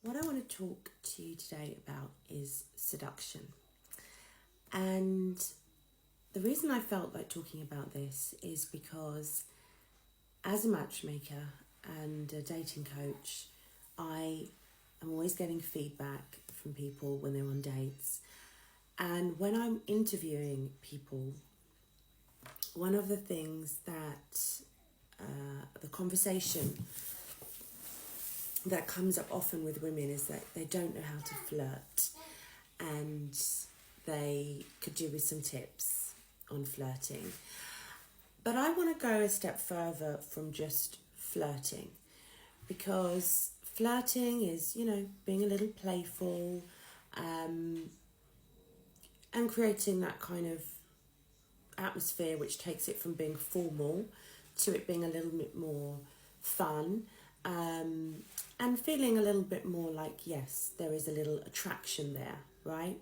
What I want to talk to you today about is seduction. And the reason I felt like talking about this is because as a matchmaker and a dating coach, I am always getting feedback from people when they're on dates. And when I'm interviewing people, one of the things that the conversation that comes up often with women is that they don't know how to flirt, and they could do with some tips on flirting. But I want to go a step further from just flirting, because flirting is, being a little playful, and creating that kind of atmosphere which takes it from being formal to it being a little bit more fun, and feeling a little bit more like, yes, there is a little attraction there, right?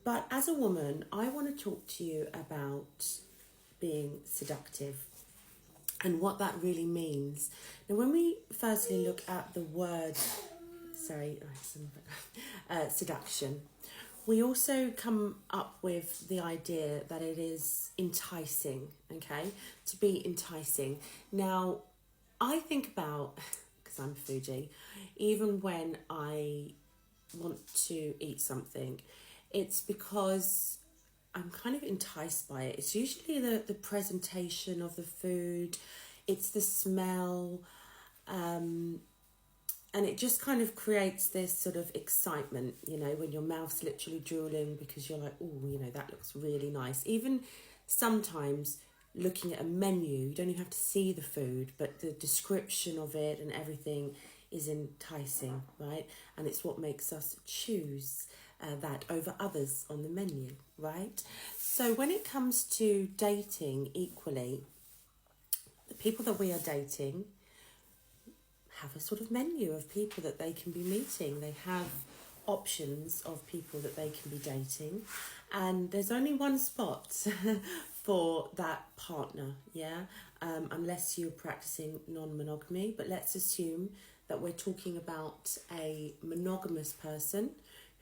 But as a woman, I want to talk to you about being seductive and what that really means. Now, when we firstly look at the word, seduction, we also come up with the idea that it is enticing, okay? To be enticing. Now, I think about, because I'm a foodie, even when I want to eat something, it's because I'm kind of enticed by it. It's usually the presentation of the food, it's the smell, and it just kind of creates this sort of excitement, when your mouth's literally drooling because you're like, oh, that looks really nice. Even sometimes looking at a menu, you don't even have to see the food, but the description of it and everything is enticing, right? And it's what makes us choose that over others on the menu, right? So when it comes to dating, equally, the people that we are dating have a sort of menu of people that they can be meeting. They have options of people that they can be dating, and there's only one spot for that partner, unless you're practicing non-monogamy. But let's assume that we're talking about a monogamous person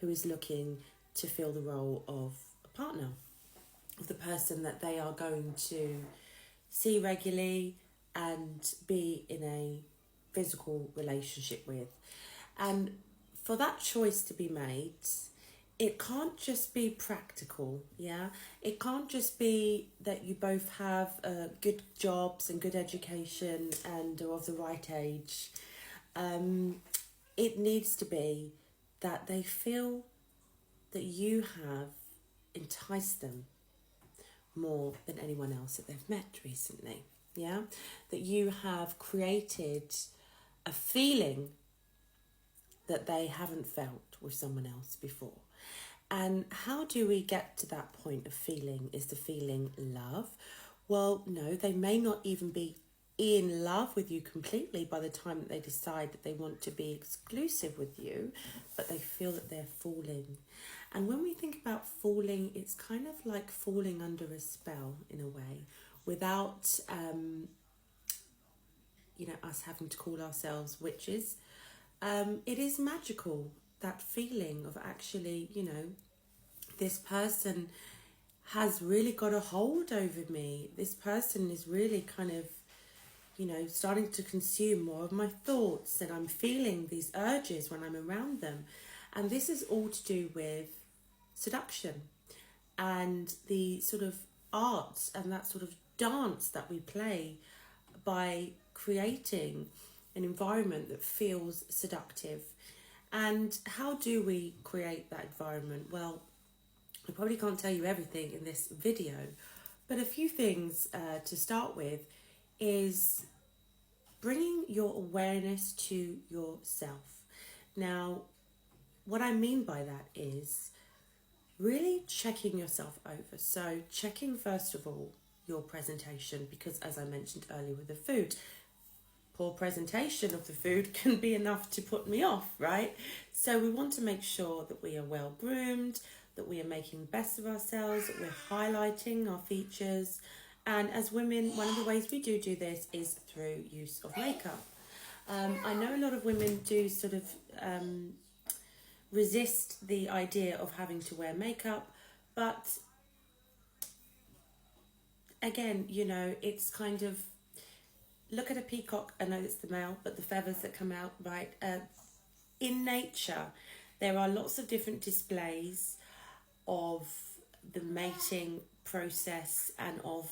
who is looking to fill the role of a partner, of the person that they are going to see regularly and be in a physical relationship with. And for that choice to be made, it can't just be practical, It can't just be that you both have good jobs and good education and are of the right age. It needs to be that they feel that you have enticed them more than anyone else that they've met recently, That you have created a feeling that they haven't felt with someone else before. And how do we get to that point of feeling? Is the feeling love? Well, no, they may not even be in love with you completely by the time that they decide that they want to be exclusive with you, but they feel that they're falling. And when we think about falling, it's kind of like falling under a spell in a way, without us having to call ourselves witches. It is magical, that feeling of actually, this person has really got a hold over me. This person is really kind of, starting to consume more of my thoughts, and I'm feeling these urges when I'm around them. And this is all to do with seduction and the sort of arts and that sort of dance that we play by creating an environment that feels seductive. And how do we create that environment? Well, I probably can't tell you everything in this video, but a few things to start with is bringing your awareness to yourself. Now, what I mean by that is really checking yourself over. So checking, first of all, your presentation, because as I mentioned earlier with the food, poor presentation of the food can be enough to put me off, right? So we want to make sure that we are well groomed, that we are making the best of ourselves, that we're highlighting our features. And as women, one of the ways we do this is through use of makeup. I know a lot of women do sort of resist the idea of having to wear makeup, but again, you know, it's kind of, look at a peacock. I know it's the male, but the feathers that come out, right? In nature, there are lots of different displays of the mating process and of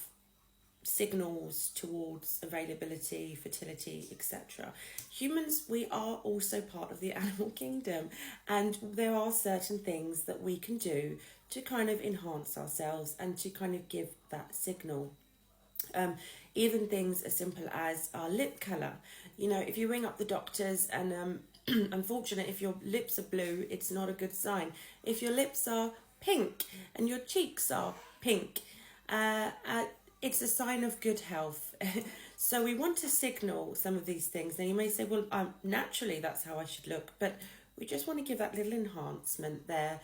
signals towards availability, fertility, etc. Humans, we are also part of the animal kingdom, and there are certain things that we can do to kind of enhance ourselves and to kind of give that signal. Even things as simple as our lip colour. You know, if you ring up the doctors and unfortunate, if your lips are blue, it's not a good sign. If your lips are pink and your cheeks are pink, it's a sign of good health. So we want to signal some of these things. Now you may say, well, naturally that's how I should look, but we just want to give that little enhancement there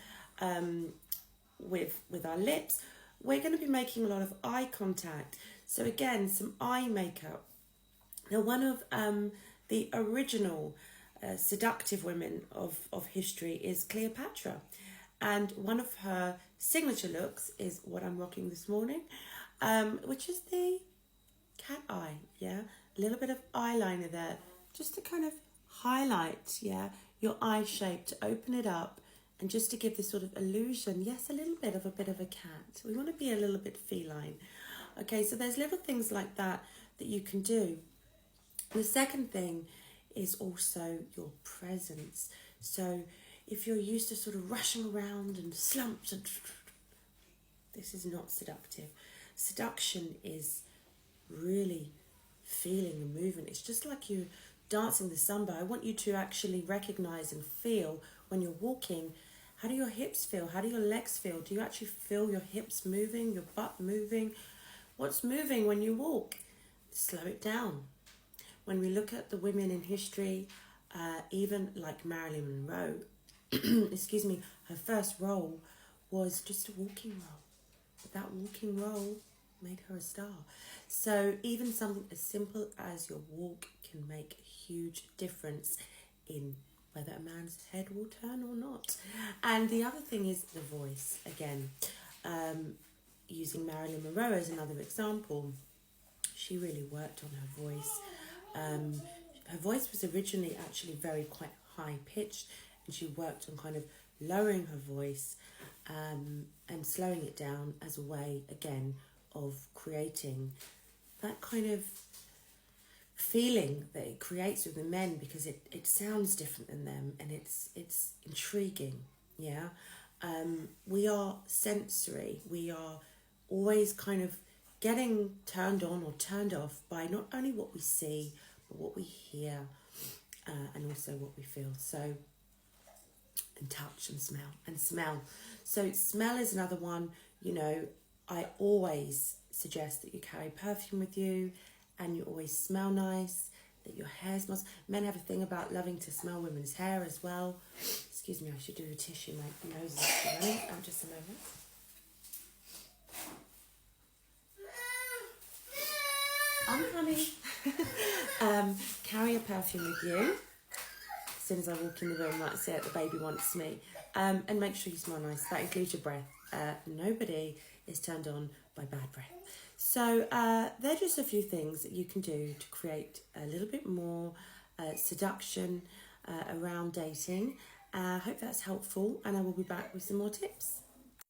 with our lips. We're going to be making a lot of eye contact. So again, some eye makeup. Now, one of the original seductive women of history is Cleopatra. And one of her signature looks is what I'm rocking this morning, which is the cat eye, yeah? A little bit of eyeliner there, just to kind of highlight, yeah, your eye shape, to open it up, and just to give this sort of illusion, yes, a bit of a cat. We want to be a little bit feline. Okay, so there's little things like that that you can do. The second thing is also your presence. So if you're used to sort of rushing around and slumped, and this is not seductive. Seduction is really feeling the movement. It's just like you dancing the samba. I want you to actually recognize and feel when you're walking. How do your hips feel? How do your legs feel? Do you actually feel your hips moving, your butt moving? What's moving when you walk? Slow it down. When we look at the women in history, even like Marilyn Monroe, excuse me, her first role was just a walking role. But that walking role made her a star. So even something as simple as your walk can make a huge difference in whether a man's head will turn or not. And the other thing is the voice. Again, using Marilyn Monroe as another example, she really worked on her voice. Her voice was originally actually quite high pitched, and she worked on kind of lowering her voice and slowing it down as a way, again, of creating that kind of feeling that it creates with the men, because it sounds different than them, and it's intriguing. Yeah, we are sensory. We are always kind of getting turned on or turned off by not only what we see, but what we hear, and also what we feel. So, and touch and smell. So smell is another one. You know, I always suggest that you carry perfume with you, and you always smell nice, that your hair smells. Men have a thing about loving to smell women's hair as well. Excuse me, I should do a tissue. My nose is running. Just a moment. Honey. Carry a perfume with you. As soon as I walk in the room, that's it, the baby wants me. And make sure you smell nice. That includes your breath. Nobody is turned on by bad breath. So they're just a few things that you can do to create a little bit more seduction around dating. I hope that's helpful, and I will be back with some more tips.